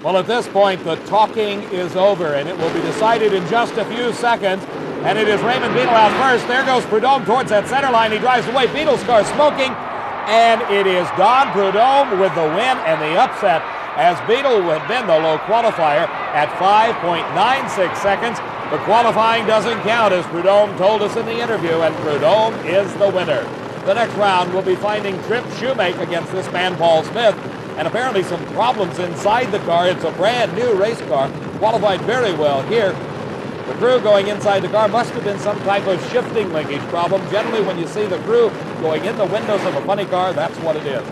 Well, at this point, the talking is over, and it will be decided in just a few seconds. And it is Raymond Beadle out first. There goes Prudhomme towards that center line. He drives away. Beadle's car smoking, and it is Don Prudhomme with the win and the upset, as Beadle had been the low qualifier at 5.96 seconds. The qualifying doesn't count, as Prudhomme told us in the interview, and Prudhomme is the winner. The next round will be finding Trip Shoemake against this man, Paul Smith. And apparently some problems inside the car. It's a brand new race car, qualified very well here. The crew going inside the car must have been some type of shifting linkage problem. Generally, when you see the crew going in the windows of a funny car, that's what it is.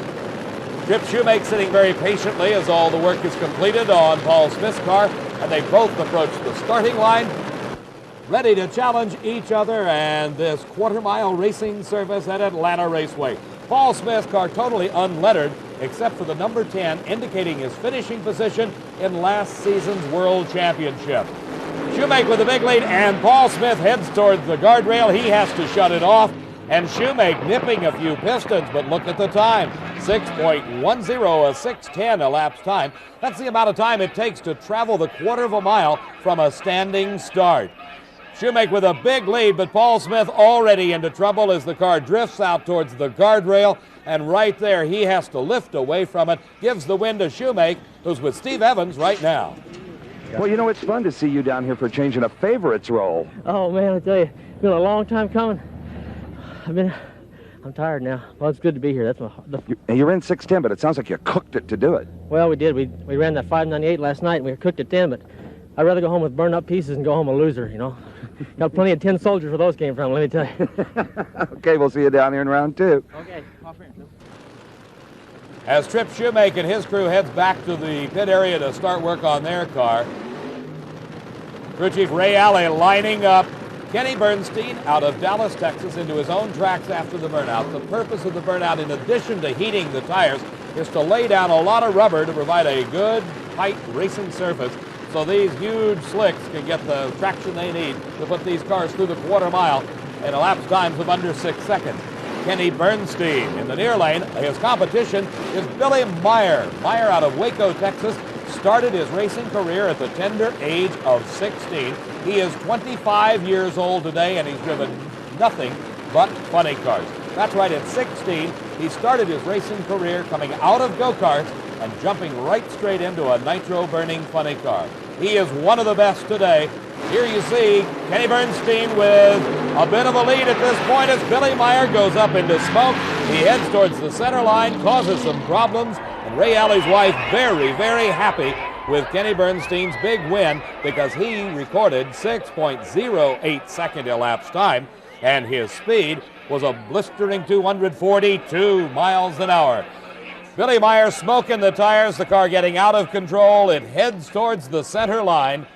Trip Shoemake sitting very patiently as all the work is completed on Paul Smith's car, and they both approach the starting line, ready to challenge each other and this quarter-mile racing service at Atlanta Raceway. Paul Smith's car totally unlettered, except for the number 10, indicating his finishing position in last season's World Championship. Shoemake with the big lead, and Paul Smith heads towards the guardrail. He has to shut it off, and Shoemake nipping a few pistons, but look at the time. 6.10, a 6:10 elapsed time. That's the amount of time it takes to travel the quarter of a mile from a standing start. Shoemake with a big lead, but Paul Smith already into trouble as the car drifts out towards the guardrail, and right there he has to lift away from it, gives the win to Shoemake, who's with Steve Evans right now. Well, you know, it's fun to see you down here for a change in a favorites role. Oh, man, I tell you, it's been a long time coming. I'm tired now. Well, it's good to be here. You're in 6:10, but it sounds like you cooked it to do it. Well, we did. We ran that 5.98 last night, and we cooked it then, but I'd rather go home with burned up pieces and go home a loser, you know. Got plenty of tin soldiers where those came from, let me tell you. Okay, we'll see you down here in round 2. Okay, off here. As Trip Shoemake and his crew heads back to the pit area to start work on their car, crew chief Ray Alley lining up Kenny Bernstein out of Dallas, Texas, into his own tracks after the burnout. The purpose of the burnout, in addition to heating the tires, is to lay down a lot of rubber to provide a good, tight racing surface so these huge slicks can get the traction they need to put these cars through the quarter mile in elapsed times of under 6 seconds. Kenny Bernstein in the near lane. His competition is Billy Meyer. Meyer out of Waco, Texas, started his racing career at the tender age of 16. He is 25 years old today, and he's driven nothing but funny cars. That's right, at 16, he started his racing career coming out of go-karts and jumping right straight into a nitro-burning funny car. He is one of the best today. Here you see Kenny Bernstein with a bit of a lead at this point as Billy Meyer goes up into smoke. He heads towards the center line, causes some problems, and Ray Alley's wife very, very happy with Kenny Bernstein's big win because he recorded 6.08 second elapsed time, and his speed was a blistering 242 miles an hour. Billy Meyer smoking the tires, the car getting out of control. It heads towards the center line,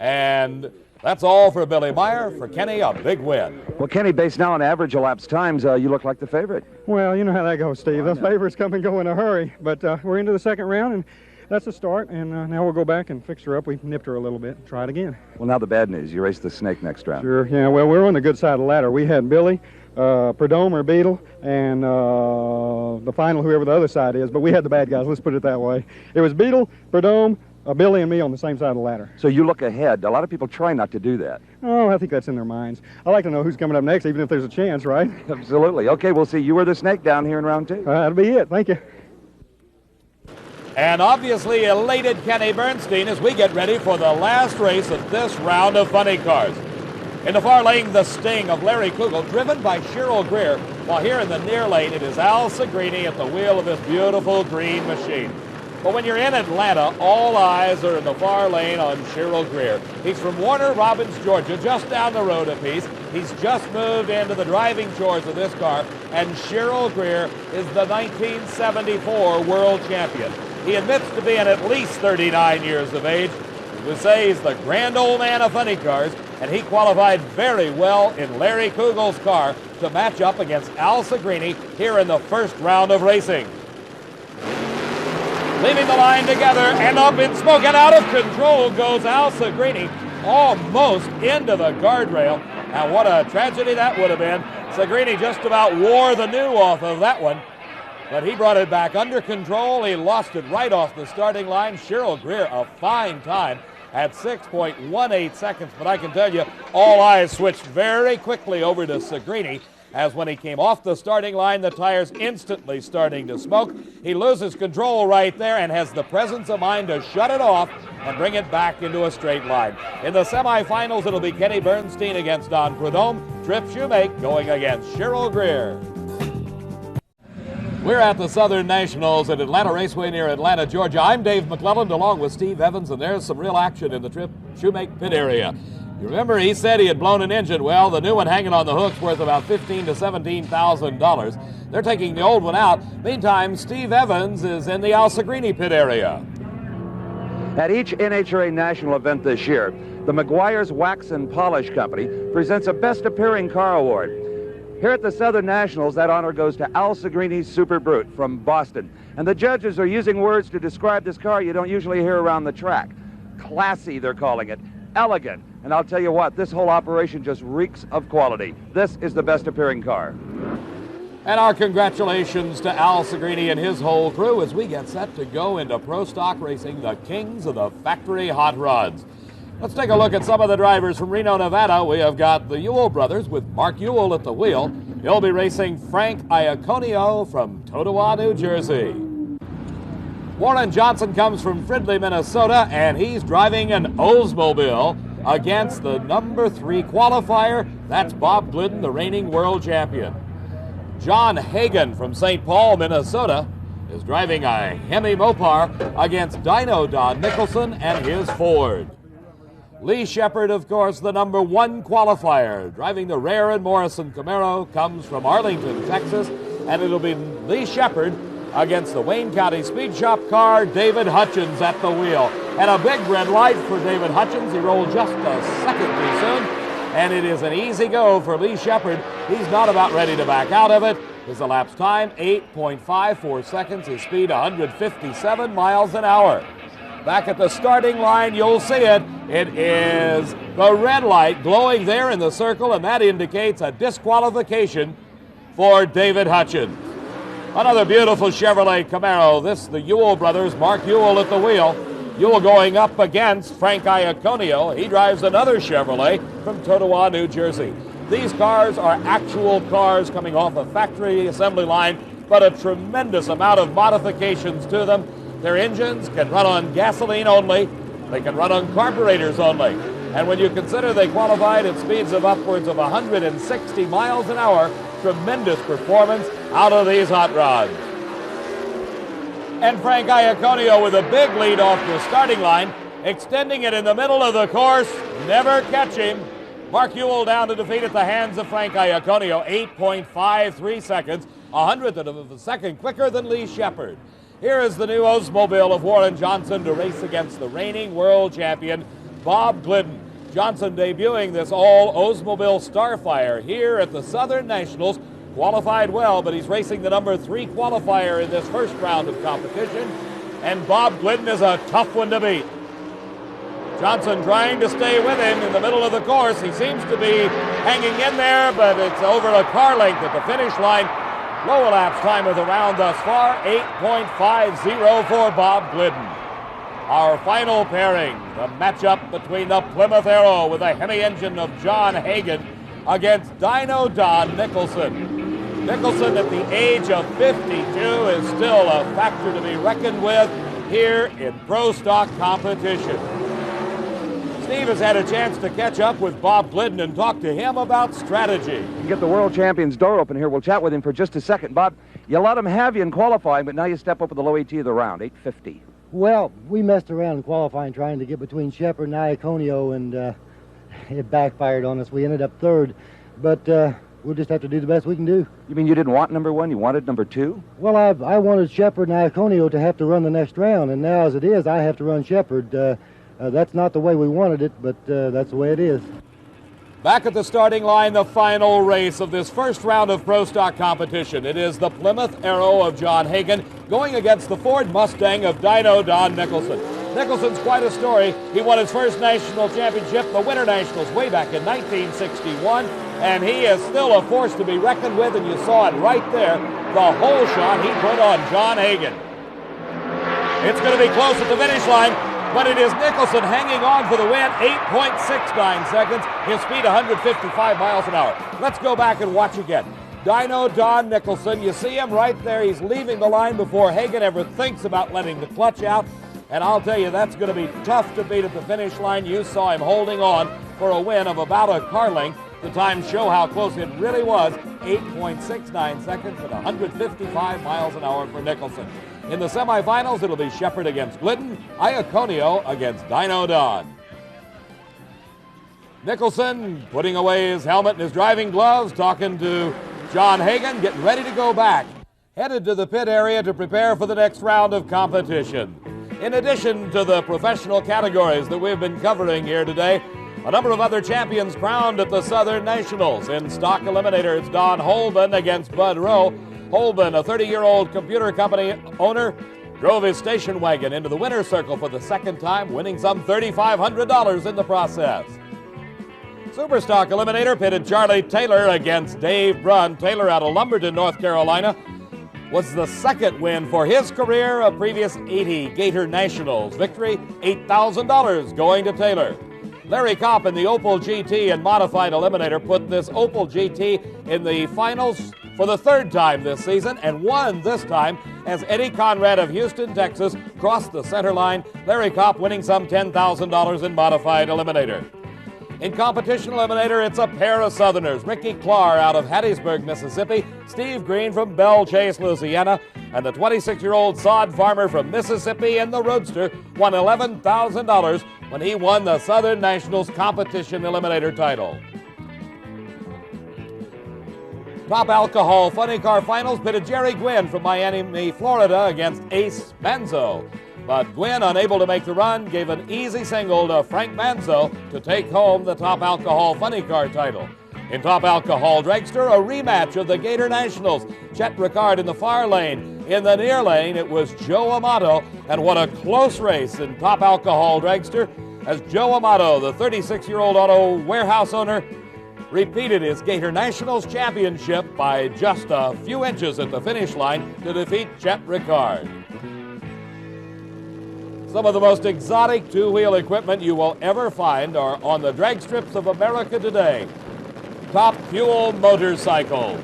and that's all for Billy Meyer. For Kenny, a big win. Well, Kenny, based now on average elapsed times, you look like the favorite. Well, you know how that goes, Steve. The favorites come and go in a hurry. But we're into the second round, and that's a start. And now we'll go back and fix her up. We nipped her a little bit and try it again. Well, now the bad news. You race the snake next round. Sure, yeah. Well, we're on the good side of the ladder. We had Billy, Prudhomme or Beadle, and the final, whoever the other side is. But we had the bad guys. Let's put it that way. It was Beadle, Prudhomme, Billy and me on the same side of the ladder. So you look ahead. A lot of people try not to do that. Oh, I think that's in their minds. I like to know who's coming up next, even if there's a chance, right? Absolutely. Okay, we'll see. You were the snake down here in round 2. That'll be it. Thank you. And obviously elated Kenny Bernstein as we get ready for the last race of this round of funny cars. In the far lane, the Sting of Larry Kugel, driven by Cheryl Greer, while here in the near lane, it is Al Segrini at the wheel of this beautiful green machine. But when you're in Atlanta, all eyes are in the far lane on Cheryl Greer. He's from Warner Robins, Georgia, just down the road a piece. He's just moved into the driving chores of this car, and Cheryl Greer is the 1974 world champion. He admits to being at least 39 years of age. We say he's the grand old man of funny cars, and he qualified very well in Larry Kugel's car to match up against Al Segrini here in the first round of racing. Leaving the line together and up in smoke and out of control goes Al Segrini, almost into the guardrail. Now what a tragedy that would have been. Segrini just about wore the new off of that one. but he brought it back under control. He lost it right off the starting line. Cheryl Greer, a fine time at 6.18 seconds, but I can tell you, all eyes switched very quickly over to Segrini, as when he came off the starting line, the tires instantly starting to smoke. He loses control right there and has the presence of mind to shut it off and bring it back into a straight line. In the semifinals, it'll be Kenny Bernstein against Don Prudhomme, Trip Shoemake going against Cheryl Greer. We're at the Southern Nationals at Atlanta Raceway near Atlanta, Georgia. I'm Dave McClelland along with Steve Evans, and there's some real action in the Trip Shoemake pit area. You remember he said he had blown an engine. Well, the new one hanging on the hook's worth about $15,000 to $17,000. They're taking the old one out. Meantime, Steve Evans is in the Al Segrini pit area. At each NHRA national event this year, the McGuire's Wax and Polish Company presents a Best Appearing Car Award. Here at the Southern Nationals, that honor goes to Al Segrini's Super Brute from Boston. And the judges are using words to describe this car you don't usually hear around the track. Classy, they're calling it. Elegant. And I'll tell you what, this whole operation just reeks of quality. This is the best appearing car. And our congratulations to Al Segrini and his whole crew as we get set to go into Pro Stock Racing, the kings of the factory hot rods. Let's take a look at some of the drivers from Reno, Nevada. We have got the Ewell brothers with Mark Ewell at the wheel. He'll be racing Frank Iaconio from Totowa, New Jersey. Warren Johnson comes from Fridley, Minnesota, and he's driving an Oldsmobile against the number 3 qualifier. That's Bob Glidden, the reigning world champion. John Hagan from St. Paul, Minnesota, is driving a Hemi Mopar against Dino Don Nicholson and his Ford. Lee Shepard, of course, the number 1 qualifier, driving the Rare and Morrison Camaro, comes from Arlington, Texas, and it'll be Lee Shepard against the Wayne County Speed Shop car, David Hutchins at the wheel. And a big red light for David Hutchins. He rolled just a second too soon, and it is an easy go for Lee Shepard. He's not about ready to back out of it. His elapsed time, 8.54 seconds. His speed, 157 miles an hour. Back at the starting line, you'll see it. It is the red light glowing there in the circle, and that indicates a disqualification for David Hutchins. Another beautiful Chevrolet Camaro. This, the Ewell brothers, Mark Ewell at the wheel. Ewell going up against Frank Iaconio. He drives another Chevrolet from Totowa, New Jersey. These cars are actual cars coming off a factory assembly line, but a tremendous amount of modifications to them. Their engines can run on gasoline only. They can run on carburetors only. And when you consider they qualified at speeds of upwards of 160 miles an hour, tremendous performance out of these hot rods. And Frank Iaconio with a big lead off the starting line, extending it in the middle of the course, never catch him. Mark Ewell down to defeat at the hands of Frank Iaconio, 8.53 seconds, 100th of a second quicker than Lee Shepard. Here is the new Oldsmobile of Warren Johnson to race against the reigning world champion, Bob Glidden. Johnson debuting this all Oldsmobile Starfire here at the Southern Nationals. Qualified well, but he's racing the number 3 qualifier in this first round of competition. And Bob Glidden is a tough one to beat. Johnson trying to stay with him in the middle of the course. He seems to be hanging in there, but it's over a car length at the finish line. Low elapsed time of the round thus far, 8.50 for Bob Glidden. Our final pairing, the matchup between the Plymouth Arrow with a Hemi engine of John Hagan against Dino Don Nicholson. Nicholson, at the age of 52, is still a factor to be reckoned with here in pro stock competition. Steve has had a chance to catch up with Bob Glidden and talk to him about strategy. You get the world champion's door open here. We'll chat with him for just a second. Bob, you let him have you in qualifying, but now you step up with the low AT of the round, 850. Well, we messed around in qualifying trying to get between Shepard and Iaconio, and it backfired on us. We ended up 3rd, but we'll just have to do the best we can do. You mean you didn't want number 1, you wanted number 2? Well, I wanted Shepard and Iaconio to have to run the next round, and now as it is, I have to run Shepard. That's not the way we wanted it, but that's the way it is. Back at the starting line, the final race of this first round of Pro Stock competition. It is the Plymouth Arrow of John Hagan going against the Ford Mustang of Dino Don Nicholson. Nicholson's quite a story. He won his first national championship, the Winter Nationals, way back in 1961, and he is still a force to be reckoned with, and you saw it right there. the hole shot he put on John Hagan. It's going to be close at the finish line, but it is Nicholson hanging on for the win, 8.69 seconds. His speed, 155 miles an hour. Let's go back and watch again. Dino Don Nicholson, you see him right there. He's leaving the line before Hagan ever thinks about letting the clutch out. And I'll tell you, that's going to be tough to beat at the finish line. You saw him holding on for a win of about a car length. The times show how close it really was, 8.69 seconds at 155 miles an hour for Nicholson. In the semifinals, it'll be Shepard against Glidden, Iaconio against Dino Don. Nicholson putting away his helmet and his driving gloves, talking to John Hagan, getting ready to go back. Headed to the pit area to prepare for the next round of competition. In addition to the professional categories that we've been covering here today, a number of other champions crowned at the Southern Nationals. In stock eliminator, it's Don Holben against Bud Rowe. Holben, a 30-year-old computer company owner, drove his station wagon into the winner's circle for the second time, winning some $3,500 in the process. Superstock eliminator pitted Charlie Taylor against Dave Brunn. Taylor out of Lumberton, North Carolina, was the second win for his career, a previous 80 Gator Nationals victory, $8,000 going to Taylor. Larry Kopp in the Opel GT and modified eliminator put this Opel GT in the finals for the third time this season and won this time as Eddie Conrad of Houston, Texas crossed the center line. Larry Kopp winning some $10,000 in modified eliminator. In competition eliminator, it's a pair of Southerners, Ricky Clark out of Hattiesburg, Mississippi, Steve Green from Belle Chase, Louisiana, and the 26-year-old sod farmer from Mississippi in the Roadster won $11,000 when he won the Southern Nationals competition eliminator title. Top Alcohol Funny Car Finals pitted Jerry Gwynn from Miami, Florida against Ace Manzo. But Gwynn, unable to make the run, gave an easy single to Frank Manzo to take home the Top Alcohol Funny Car title. In Top Alcohol Dragster, a rematch of the Gator Nationals. Chet Ricard in the far lane. In the near lane, it was Joe Amato. And what a close race in Top Alcohol Dragster as Joe Amato, the 36-year-old auto warehouse owner, repeated his Gator Nationals championship by just a few inches at the finish line to defeat Chet Ricard. Some of the most exotic two-wheel equipment you will ever find are on the drag strips of America today. Top Fuel motorcycles.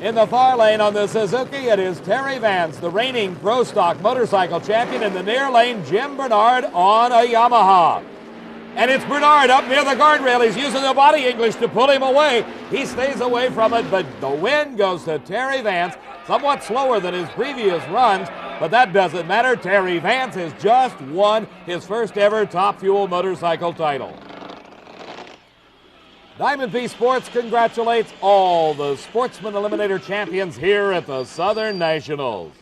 In the far lane on the Suzuki, it is Terry Vance, the reigning Pro Stock motorcycle champion. In the near lane, Jim Bernard on a Yamaha. And it's Bernard up near the guardrail. He's using the body English to pull him away. He stays away from it, but the win goes to Terry Vance, somewhat slower than his previous runs, but that doesn't matter. Terry Vance has just won his first ever Top Fuel motorcycle title. Diamond P Sports congratulates all the Sportsman Eliminator champions here at the Southern Nationals.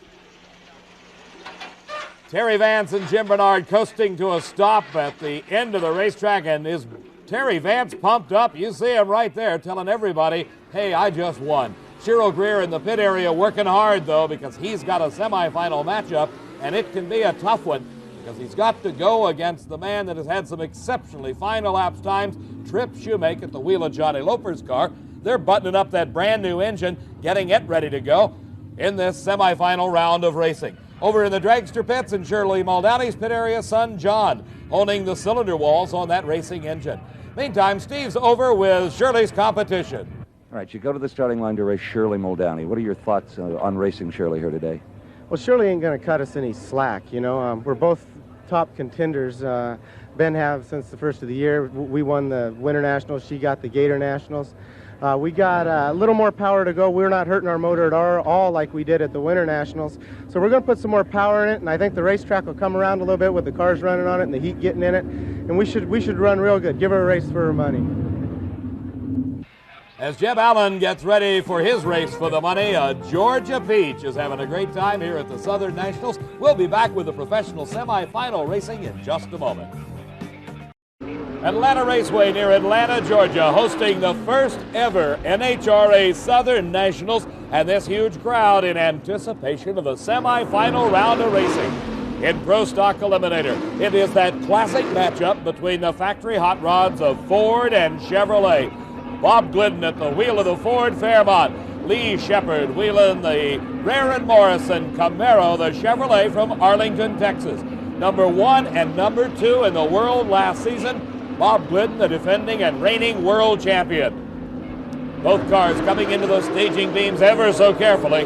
Terry Vance and Jim Bernard coasting to a stop at the end of the racetrack, and is Terry Vance pumped up? You see him right there telling everybody, hey, I just won. Cyril Greer in the pit area working hard, though, because he's got a semifinal matchup, and it can be a tough one because he's got to go against the man that has had some exceptionally fine elapsed times, Trip Shoemake at the wheel of Johnny Loper's car. They're buttoning up that brand new engine, getting it ready to go in this semifinal round of racing. Over in the dragster pits in Shirley Muldowney's pit area, son John owning the cylinder walls on that racing engine. Meantime, Steve's over with Shirley's competition. All right, you go to the starting line to race Shirley Muldowney. What are your thoughts on racing Shirley here today? Well, Shirley ain't going to cut us any slack, you know. We're both top contenders. Ben have since the first of the year. We won the Winter Nationals. She got the Gator Nationals. We got a little more power to go. We're not hurting our motor at all like we did at the Winter Nationals. So we're going to put some more power in it, and I think the racetrack will come around a little bit with the cars running on it and the heat getting in it. And we should run real good. Give her a race for her money. As Jeb Allen gets ready for his race for the money, Georgia Peach is having a great time here at the Southern Nationals. We'll be back with the professional semifinal racing in just a moment. Atlanta Raceway near Atlanta, Georgia, hosting the first ever NHRA Southern Nationals, and this huge crowd in anticipation of the semifinal round of racing. In Pro Stock Eliminator, it is that classic matchup between the factory hot rods of Ford and Chevrolet. Bob Glidden at the wheel of the Ford Fairmont Lee Shepard wheeling the Raren Morrison Camaro, the Chevrolet from Arlington, Texas. Number 1 and number 2 in the world last season. Bob Glidden, the defending and reigning world champion. Both cars coming into those staging beams ever so carefully.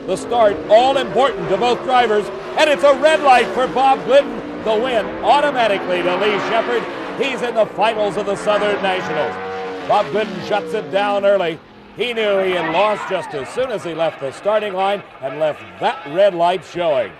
The start, all important to both drivers, and it's a red light for Bob Glidden. The win automatically to Lee Shepard. He's in the finals of the Southern Nationals. Bob Glidden shuts it down early. He knew he had lost just as soon as he left the starting line and left that red light showing.